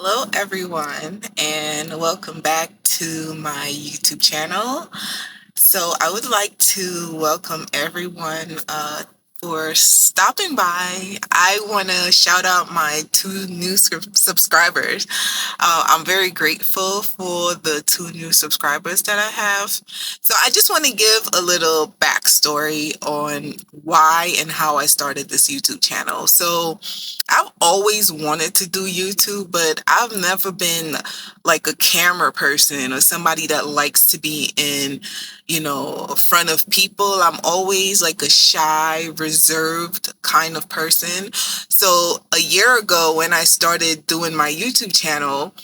Hello, everyone, and welcome back to my YouTube channel. So, I would like to welcome everyone for stopping by. I want to shout out my two new subscribers. I'm very grateful for the two new subscribers that I have. So, I just want to give a little backstory on why and how I started this YouTube channel. So, I've always wanted to do YouTube, but I've never been like a camera person or somebody that likes to be in front of people. I'm always like a shy, reserved kind of person. So a year ago, when I started doing my YouTube channel,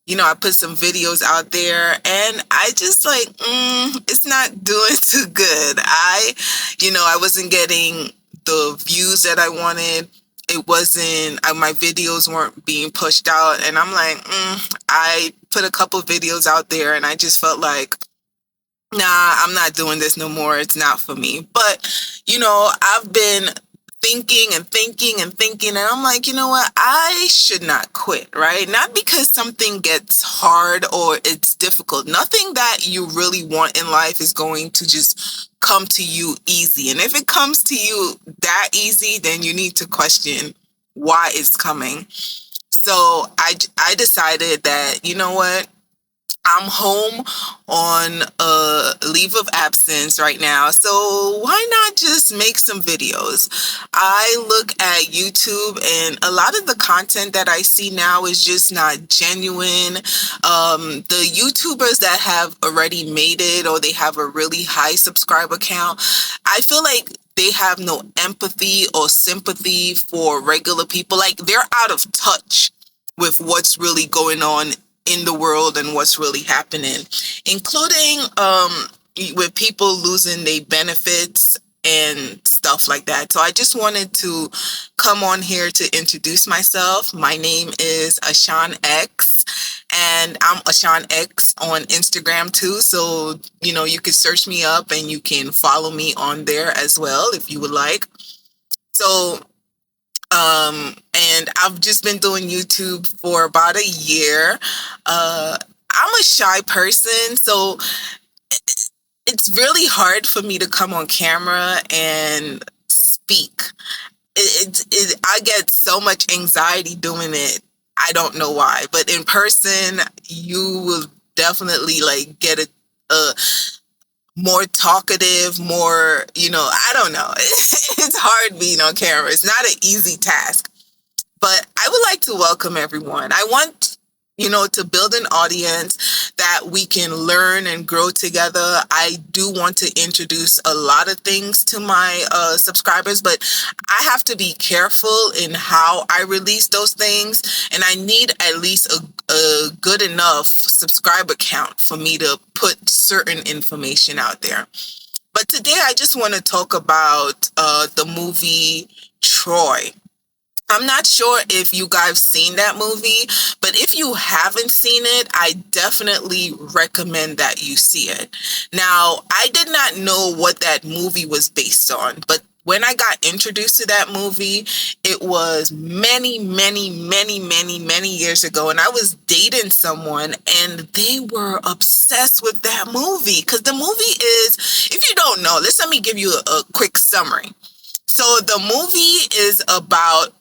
I put some videos out there and I just like, it's not doing too good. I wasn't getting the views that I wanted. It wasn't, my videos weren't being pushed out. And I'm like, I put a couple videos out there and I just felt like, nah, I'm not doing this no more. It's not for me. But, I've been thinking and thinking and thinking, and I'm like, you know what? I should not quit, right? Not because something gets hard or it's difficult. Nothing that you really want in life is going to just come to you easy. And if it comes to you that easy, then you need to question why it's coming. So I decided that, you know what? I'm home on a leave of absence right now, so why not just make some videos? I look at YouTube, and a lot of the content that I see now is just not genuine. The YouTubers that have already made it or they have a really high subscriber count, I feel like they have no empathy or sympathy for regular people. Like they're out of touch with what's really going on in the world and what's really happening, including with people losing their benefits and stuff like that. So I just wanted to come on here to introduce myself. My name is Ashan X, and I'm Ashan X on Instagram too. So, you can search me up and you can follow me on there as well if you would like. So, and I've just been doing YouTube for about a year. I'm a shy person, so it's really hard for me to come on camera and speak. I get so much anxiety doing it. I don't know why, but in person, you will definitely like get a more talkative, more, I don't know. It's hard being on camera. It's not an easy task. But I would like to welcome everyone. I want, to build an audience that we can learn and grow together. I do want to introduce a lot of things to my subscribers, but I have to be careful in how I release those things. And I need at least a good enough subscriber count for me to put certain information out there. But today I just want to talk about the movie Troy. I'm not sure if you guys seen that movie, but if you haven't seen it, I definitely recommend that you see it. Now, I did not know what that movie was based on, but when I got introduced to that movie, it was many, many, many, many, many years ago, and I was dating someone, and they were obsessed with that movie because the movie is, if you don't know, let me give you a quick summary. So the movie is about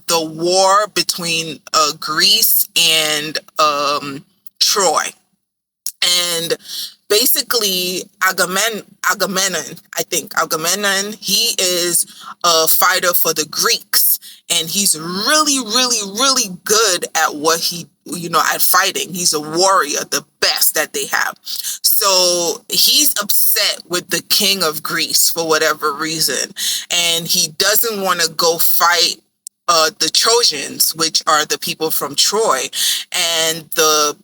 the war between Greece and Troy. And basically, Agamemnon, he is a fighter for the Greeks. And he's really, really, really good at what at fighting. He's a warrior, the best that they have. So he's upset with the king of Greece for whatever reason. And he doesn't want to go fight the Trojans, which are the people from Troy. And the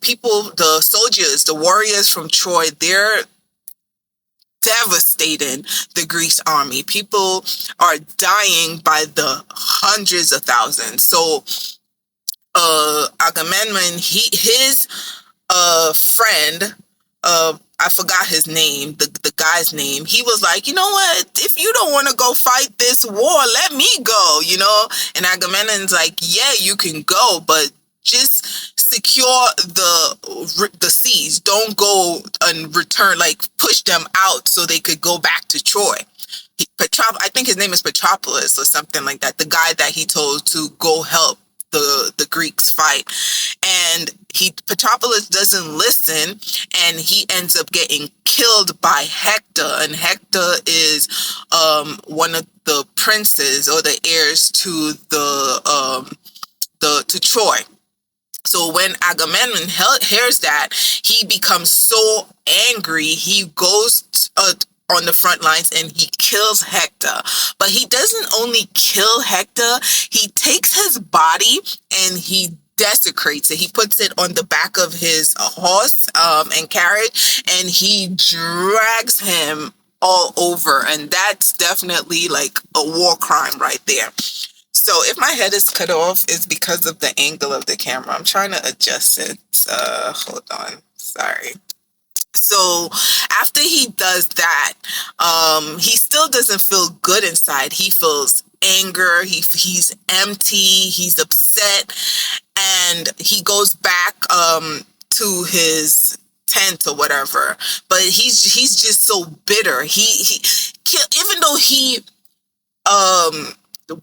soldiers, the warriors from Troy, they're devastating the Greece army. People are dying by the hundreds of thousands. So Agamemnon, his friend, I forgot his name, the guy's name. He was like, you know what? If you don't want to go fight this war, let me go, And Agamemnon's like, yeah, you can go, but just secure the seas. Don't go and return, like push them out so they could go back to Troy. I think his name is Petropolis or something like that. The guy that he told to go help the Greeks fight, and Petropolis doesn't listen, and he ends up getting killed by Hector. And Hector is one of the princes or the heirs to the to Troy. So when Agamemnon hears that, he becomes so angry. He goes on the front lines and he kills Hector. But he doesn't only kill Hector, he takes his body and he desecrates it. He puts it on the back of his horse and carriage, and he drags him all over. And that's definitely like a war crime right there. So if my head is cut off, it's because of the angle of the camera. I'm trying to adjust it. Hold on. Sorry. So after he does that, he still doesn't feel good inside. He feels anger. He's empty. He's upset, and he goes back to his tent or whatever. But he's just so bitter. Even though he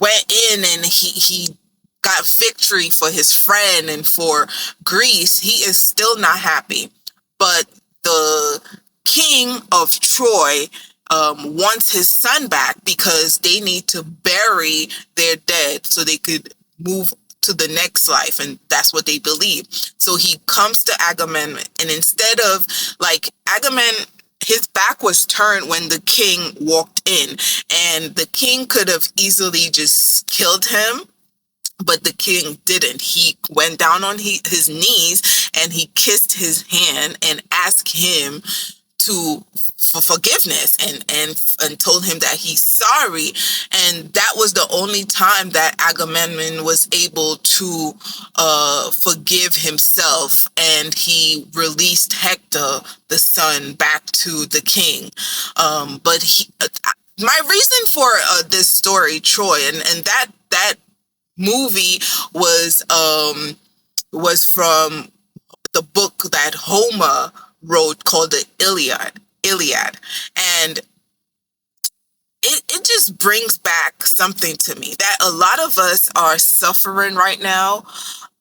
went in and he got victory for his friend and for Greece, he is still not happy. But the king of Troy wants his son back because they need to bury their dead so they could move to the next life, and that's what they believe. So he comes to Agamemnon, and instead of like Agamemnon, his back was turned when the king walked in, and the king could have easily just killed him, but the king didn't. He went down on his knees and he kissed his hand and asked him for forgiveness, and told him that he's sorry. And that was the only time that Agamemnon was able to forgive himself, and he released Hector, the son, back to the king. My reason for this story, Troy, and that movie was from the book that Homer wrote called the Iliad. And it just brings back something to me that a lot of us are suffering right now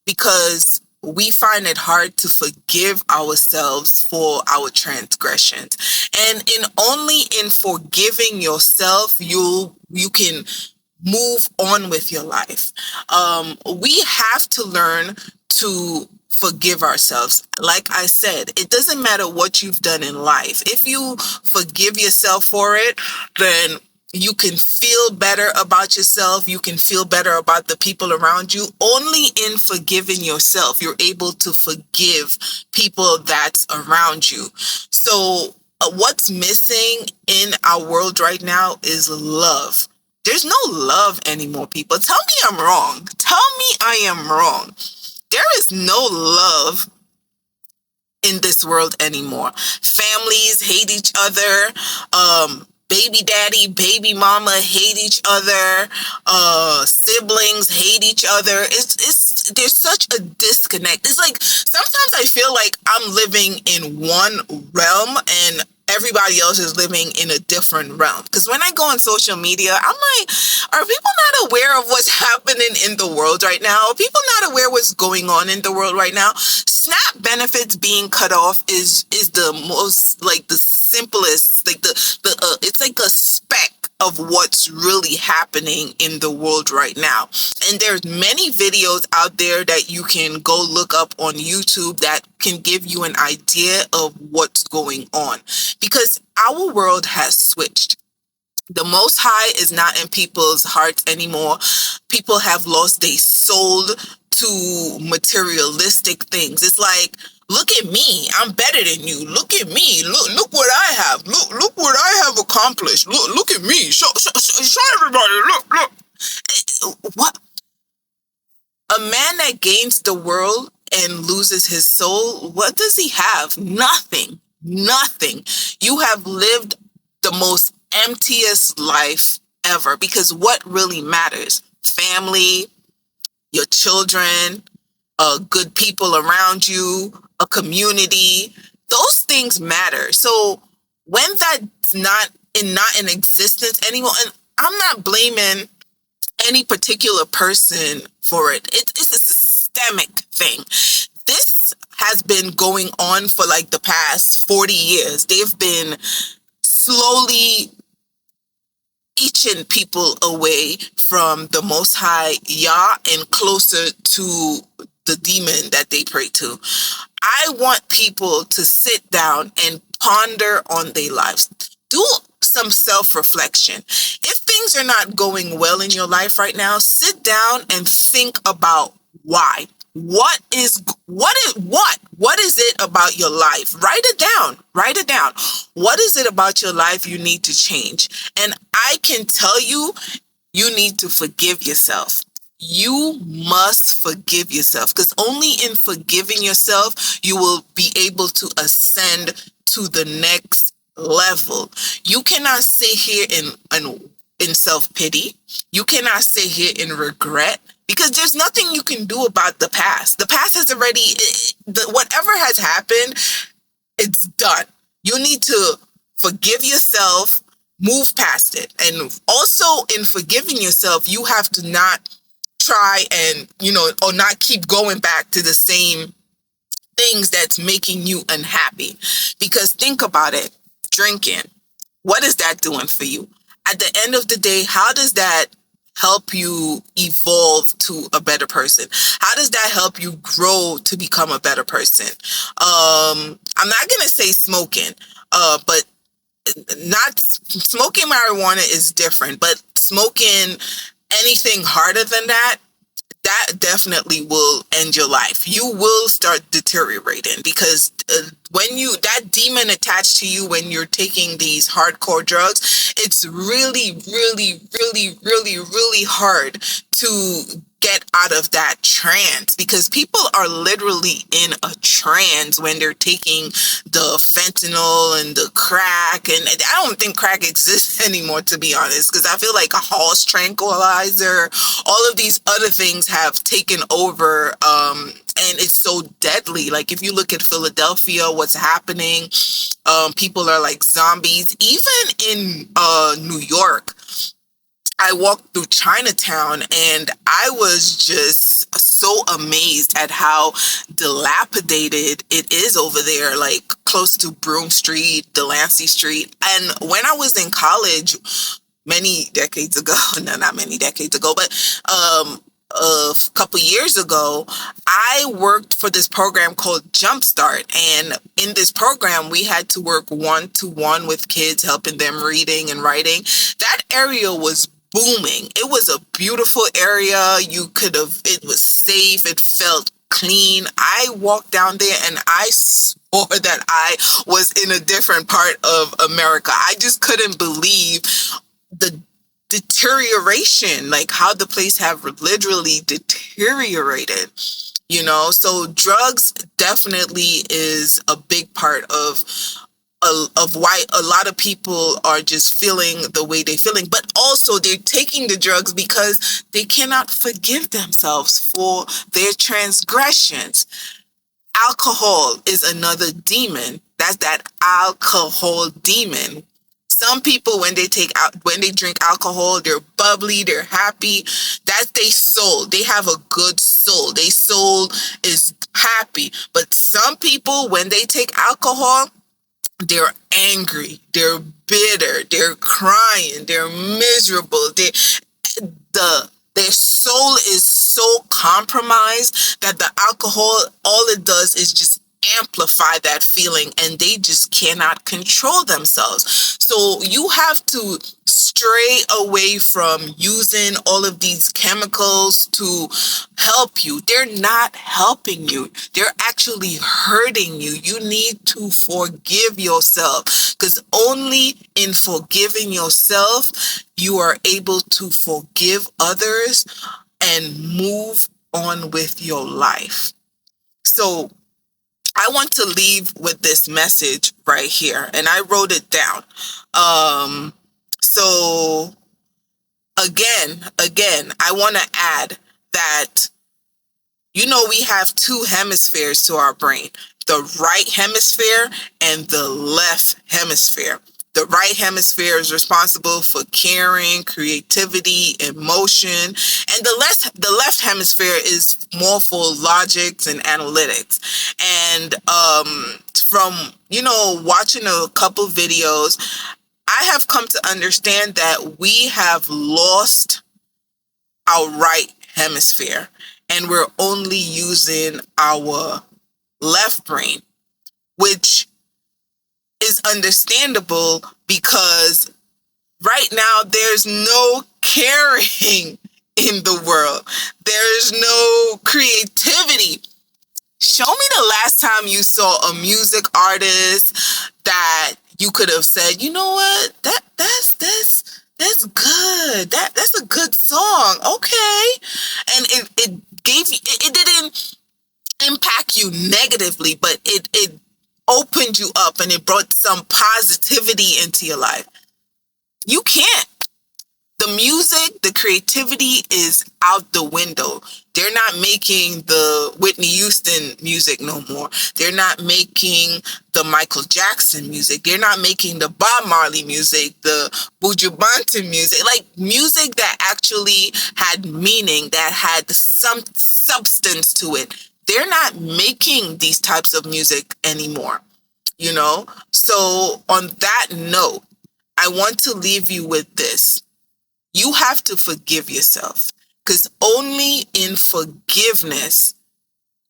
because we find it hard to forgive ourselves for our transgressions. And only in forgiving yourself, you can move on with your life. We have to learn to forgive ourselves. Like I said, it doesn't matter what you've done in life. If you forgive yourself for it, then you can feel better about yourself. You can feel better about the people around you. Only in forgiving yourself, you're able to forgive people that's around you. So what's missing in our world right now is love. There's no love anymore, people. Tell me I'm wrong. Tell me I am wrong. There is no love in this world anymore. Families hate each other. Baby daddy, baby mama hate each other. Siblings hate each other. There's such a disconnect. It's like sometimes I feel like I'm living in one realm and everybody else is living in a different realm. Because when I go on social media, I'm like, are people not aware of what's happening in the world right now? Are people not aware what's going on in the world right now? SNAP benefits being cut off is the most, like, the simplest, like it's like a speck of what's really happening in the world right now. And there's many videos out there that you can go look up on YouTube that can give you an idea of what's going on, because our world has switched. The Most High is not in people's hearts anymore. People have lost their soul to materialistic things. It's like, look at me, I'm better than you. Look at me, look what I have. Look what I have accomplished. Look at me. Show everybody. Look. What? A man that gains the world and loses his soul, what does he have? Nothing. You have lived the most emptiest life ever, because what really matters? Family, your children, good people around you, a community. Those things matter. So when that's not in existence anymore, and I'm not blaming any particular person for it. It's a systemic thing. This has been going on for like the past 40 years. They've been slowly inching people away from the Most High Yah and closer to the demon that they pray to. I want people to sit down and ponder on their lives. Do some self reflection. If things are not going well in your life right now, sit down and think about why. What is it about your life? Write it down. Write it down. What is it about your life you need to change? And I can tell you, you need to forgive yourself. You must forgive yourself, because only in forgiving yourself you will be able to ascend to the next level. You cannot sit here in self-pity. You cannot sit here in regret, because there's nothing you can do about the past. The past has already, whatever has happened, it's done. You need to forgive yourself, move past it. And also in forgiving yourself, you have to not try and, or not keep going back to the same things that's making you unhappy. Because think about it, drinking, what is that doing for you? At the end of the day, how does that help you evolve to a better person? How does that help you grow to become a better person? I'm not gonna say smoking, but not smoking marijuana is different, but smoking anything harder than that, that definitely will end your life. You will start deteriorating, because when that demon attached to you when you're taking these hardcore drugs, it's really, really, really, really, really hard to get out of that trance, because people are literally in a trance when they're taking the fentanyl and the crack. And I don't think crack exists anymore, to be honest, because I feel like a horse tranquilizer, all of these other things have taken over, and it's so deadly. Like if you look at Philadelphia, what's happening, people are like zombies. Even in New York, I walked through Chinatown and I was just so amazed at how dilapidated it is over there, like close to Broome Street, Delancey Street. And when I was in college many decades ago, no, not many decades ago, but a couple years ago, I worked for this program called Jumpstart. And in this program, we had to work one-to-one with kids, helping them reading and writing. That area was booming. It was a beautiful area. It was safe. It felt clean. I walked down there and I swore that I was in a different part of America. I just couldn't believe the deterioration, like how the place have literally deteriorated. So drugs definitely is a big part of why a lot of people are just feeling the way they're feeling. But also they're taking the drugs because they cannot forgive themselves for their transgressions. Alcohol is another demon. That's that alcohol demon. Some people, when they drink alcohol, they're bubbly, they're happy. That's their soul. They have a good soul. Their soul is happy. But some people, when they take alcohol, they're angry, they're bitter, they're crying, they're miserable. Their soul is so compromised that the alcohol, all it does is just amplify that feeling, and they just cannot control themselves. So you have to stray away from using all of these chemicals to help you. They're not helping you. They're actually hurting you. You need to forgive yourself, because only in forgiving yourself, you are able to forgive others and move on with your life. So I want to leave with this message right here, and I wrote it down. So again, I want to add that We have two hemispheres to our brain, the right hemisphere and the left hemisphere. The right hemisphere is responsible for caring, creativity, emotion, and the left hemisphere is more for logics and analytics. And from watching a couple videos, I have come to understand that we have lost our right hemisphere and we're only using our left brain, which is understandable because right now there's no caring in the world. There's no creativity. Show me the last time you saw a music artist that you could have said, you know what, that's good. That's a good song. Okay. And it gave you it didn't impact you negatively, but it opened you up and it brought some positivity into your life. You can't. The music, the creativity is out the window. They're not making the Whitney Houston music no more. They're not making the Michael Jackson music. They're not making the Bob Marley music, the Buju Banton music, like music that actually had meaning, that had some substance to it. They're not making these types of music anymore, So on that note, I want to leave you with this. You have to forgive yourself, because only in forgiveness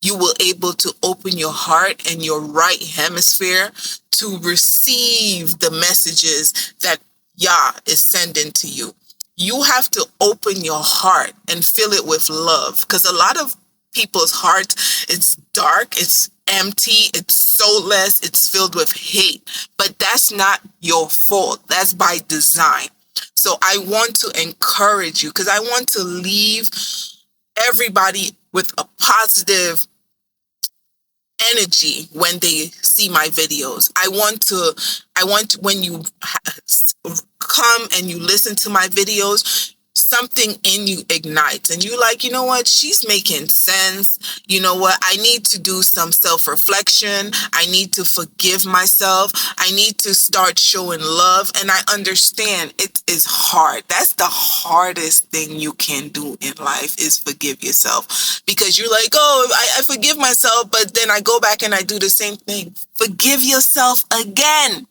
you will able to open your heart and your right hemisphere to receive the messages that Yah is sending to you. You have to open your heart and fill it with love, because a lot of people's hearts, it's dark, it's empty, it's soulless, it's filled with hate. But that's not your fault. That's by design. So I want to encourage you, because I want to leave everybody with a positive energy when they see my videos. I want when you come and you listen to my videos, something in you ignites and you like, you know what, she's making sense. You know what, I need to do some self-reflection. I need to forgive myself. I need to start showing love. And I understand it is hard. That's the hardest thing you can do in life, is forgive yourself, because you're like, oh, I forgive myself, but then I go back and I do the same thing. Forgive yourself again.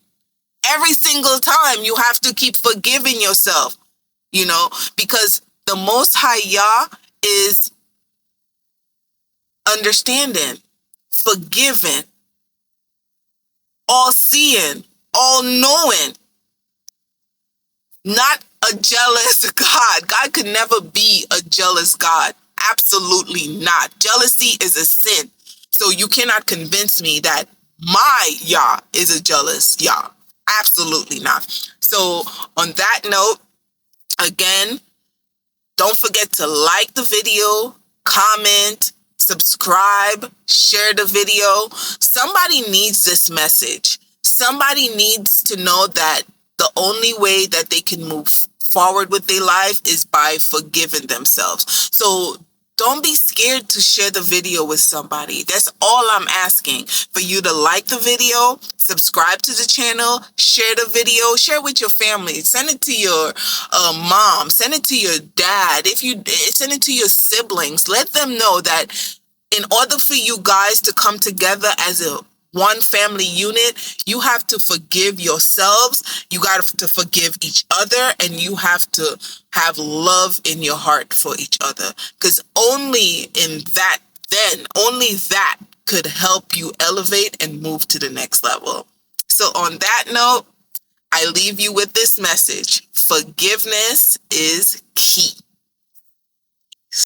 Every single time you have to keep forgiving yourself. Because the Most High Yah is understanding, forgiving, all seeing, all knowing, not a jealous God. God could never be a jealous God. Absolutely not. Jealousy is a sin. So you cannot convince me that my Yah is a jealous Yah. Absolutely not. So on that note, again, don't forget to like the video, comment, subscribe, share the video. Somebody needs this message. Somebody needs to know that the only way that they can move forward with their life is by forgiving themselves. So don't be scared to share the video with somebody. That's all I'm asking. For you to like the video, subscribe to the channel, share the video, share with your family. Send it to your mom, send it to your dad. If you send it to your siblings, let them know that in order for you guys to come together as a one family unit, you have to forgive yourselves, you got to forgive each other, and you have to have love in your heart for each other. Because only that could help you elevate and move to the next level. So on that note, I leave you with this message. Forgiveness is key.